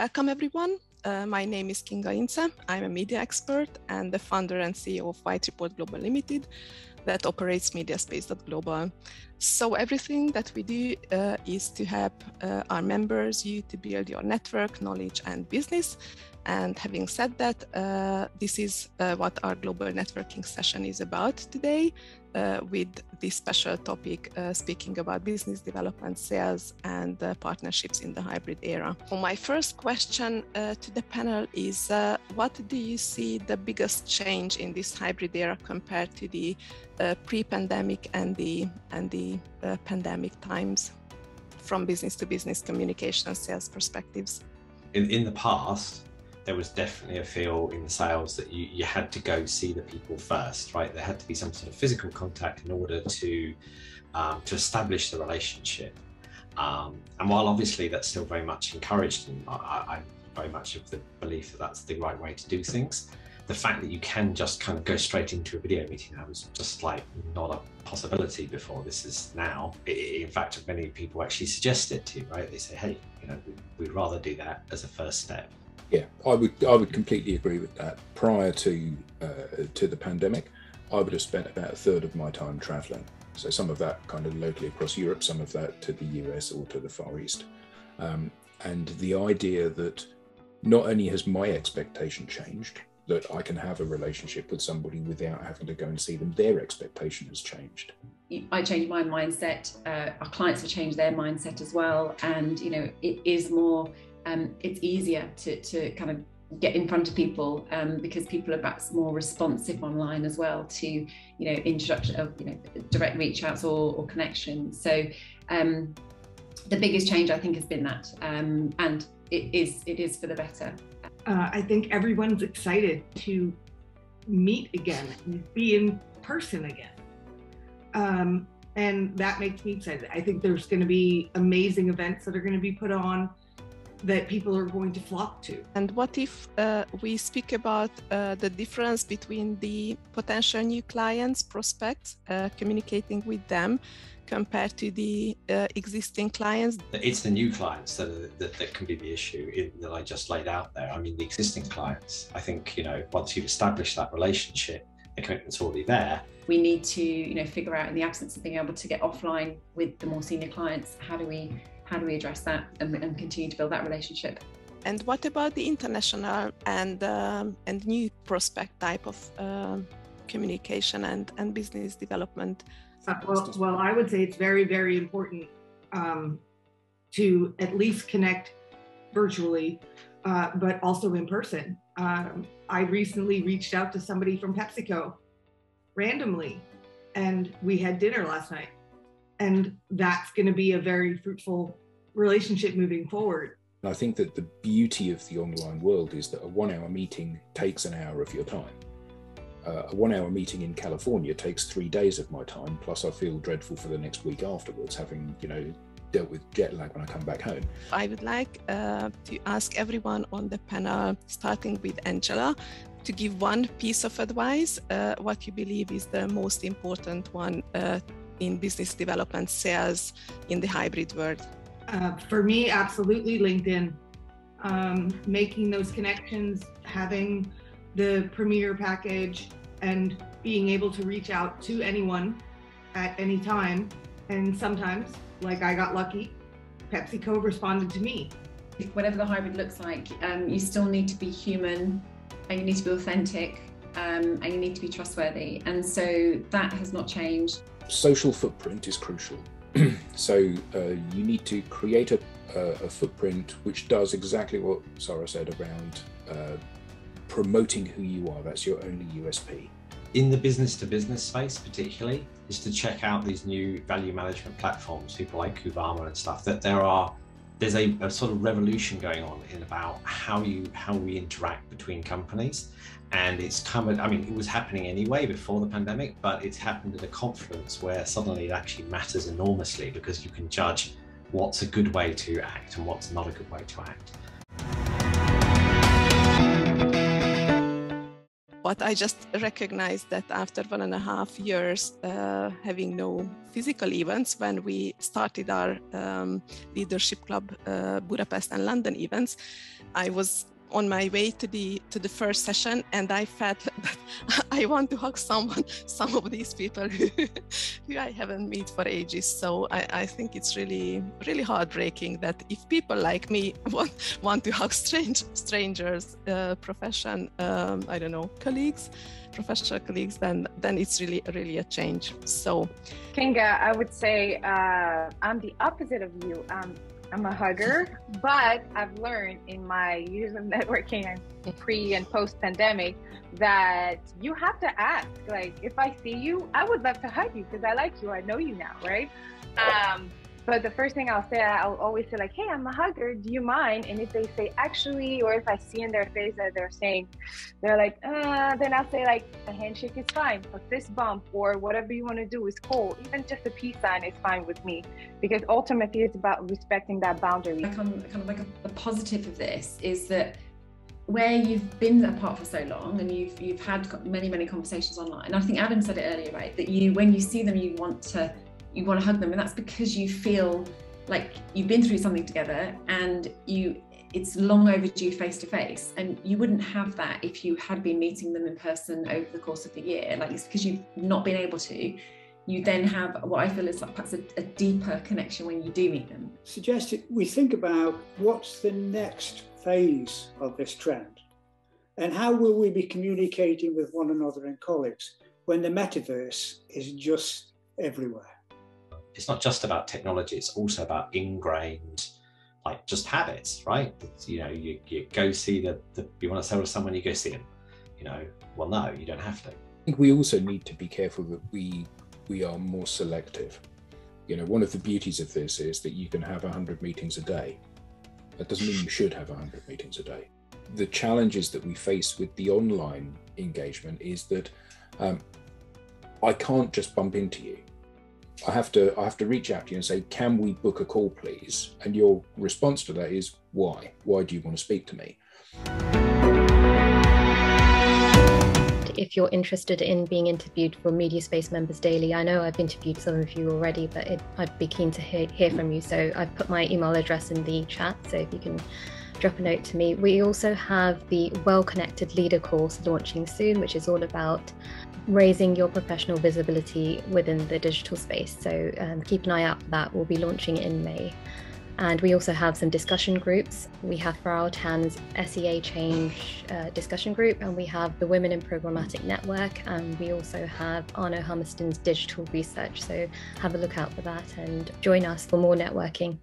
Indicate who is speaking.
Speaker 1: Welcome everyone. My name is Kinga Ince. I'm a media expert and the founder and CEO of White Report Global Limited that operates mediaspace.global. So everything that we do is to help our members, you, to build your network, knowledge and business. And having said that, this is what our global networking session is about today, with this special topic speaking about business development, sales and partnerships in the hybrid era. So my first question to the panel is, what do you see the biggest change in this hybrid era compared to the pre-pandemic and the pandemic times from business to business communication and sales perspectives?
Speaker 2: In the past, there was definitely a feel in sales that you had to go see the people first, right? There had to be some sort of physical contact in order to establish the relationship. And while obviously that's still very much encouraged, and I'm very much of the belief that that's the right way to do things, the fact that you can just kind of go straight into a video meeting now was just like not a possibility before. This is now. In fact, many people actually suggest it to you, right? They say, hey, we'd rather do that as a first step.
Speaker 3: Yeah, I would completely agree with that. Prior to the pandemic, I would have spent about a third of my time traveling. So some of that kind of locally across Europe, some of that to the US or to the Far East. And the idea that not only has my expectation changed, that I can have a relationship with somebody without having to go and see them, their expectation has changed.
Speaker 4: I changed my mindset, our clients have changed their mindset as well. And, it is more, it's easier to kind of get in front of people because people are perhaps more responsive online as well to, introduction of, direct reach outs or connections. So the biggest change I think has been that, and it is for the better.
Speaker 5: I think everyone's excited to meet again and be in person again. And that makes me excited. I think there's going to be amazing events that are going to be put on that people are going to flock to.
Speaker 1: And what if we speak about the difference between the potential new clients, prospects, communicating with them compared to the existing clients?
Speaker 2: It's the new clients that can be the issue that I just laid out there. I mean, the existing clients, I think, once you've established that relationship, the commitment's already there.
Speaker 4: We need to, figure out, in the absence of being able to get offline with the more senior clients, how do we address that and continue to build that relationship?
Speaker 1: And what about the international and new prospect type of communication and business development?
Speaker 5: Well, I would say it's very, very important to at least connect virtually, but also in person. I recently reached out to somebody from PepsiCo randomly, and we had dinner last night. And that's going to be a very fruitful relationship moving forward.
Speaker 3: I think that the beauty of the online world is that a 1 hour meeting takes an hour of your time. A 1 hour meeting in California takes 3 days of my time, plus I feel dreadful for the next week afterwards, having, dealt with jet lag when I come back home.
Speaker 1: I would like to ask everyone on the panel, starting with Angela, to give one piece of advice, what you believe is the most important one in business development sales in the hybrid world.
Speaker 5: For me, absolutely LinkedIn. Making those connections, having the premier package, and being able to reach out to anyone at any time. And sometimes, like I got lucky, PepsiCo responded to me.
Speaker 4: Whatever the hybrid looks like, you still need to be human, and you need to be authentic, and you need to be trustworthy. And so that has not changed.
Speaker 3: Social footprint is crucial. So you need to create a footprint which does exactly what Sarah said around promoting who you are. That's your only USP.
Speaker 2: In the business-to-business space particularly, is to check out these new value management platforms, people like Kubama and stuff, that there's a sort of revolution going on in about how we interact between companies. And it's it was happening anyway before the pandemic, but it's happened at a confluence where suddenly it actually matters enormously, because you can judge what's a good way to act and what's not a good way to act.
Speaker 1: But I just recognized that after 1.5 years having no physical events, when we started our Leadership Club Budapest and London events, I was on my way to the first session, and I felt that I want to hug some of these people who I haven't met for ages. So I think it's really heartbreaking that if people like me want to hug strangers, professional colleagues, then it's really a change. So
Speaker 6: Kinga, I would say I'm the opposite of you. I'm a hugger, but I've learned in my years of networking and pre and post pandemic that you have to ask. Like, if I see you, I would love to hug you because I like you. I know you now, right? But the first thing I'll say, I'll always say like, hey, I'm a hugger. Do you mind? And if they say actually, or if I see in their face that they're like, then I'll say like, a handshake is fine. A fist bump or whatever you want to do is cool. Even just a peace sign is fine with me, because ultimately it's about respecting that boundary.
Speaker 4: Kind of like a positive of this is that where you've been apart for so long and you've had many conversations online. I think Adam said it earlier, right? That when you see them, you want to hug them, and that's because you feel like you've been through something together and it's long overdue face to face, and you wouldn't have that if you had been meeting them in person over the course of the year. Like, it's because you've not been able to. You then have what I feel is like perhaps a deeper connection when you do meet them.
Speaker 7: Suggested we think about what's the next phase of this trend, and how will we be communicating with one another and colleagues when the metaverse is just everywhere.
Speaker 2: It's not just about technology, it's also about ingrained, like, just habits, right? You know, you go see you want to sell to someone, you go see them. You know, well, no, you don't have to.
Speaker 3: I think we also need to be careful that we are more selective. You know, one of the beauties of this is that you can have 100 meetings a day. That doesn't mean you should have 100 meetings a day. The challenges that we face with the online engagement is that I can't just bump into you. I have to reach out to you and say, can we book a call, please? And your response to that is, why? Why do you want to speak to me?
Speaker 8: If you're interested in being interviewed for Mediaspace Members Daily, I know I've interviewed some of you already, but I'd be keen to hear from you. So I've put my email address in the chat, so if you can drop a note to me. We also have the Well Connected Leader course launching soon, which is all about raising your professional visibility within the digital space. So keep an eye out for that. We'll be launching in May. And we also have some discussion groups. We have Farrell Tan's SEA Change discussion group, and we have the Women in Programmatic Network, and we also have Arno Hummerston's digital research. So have a look out for that and join us for more networking.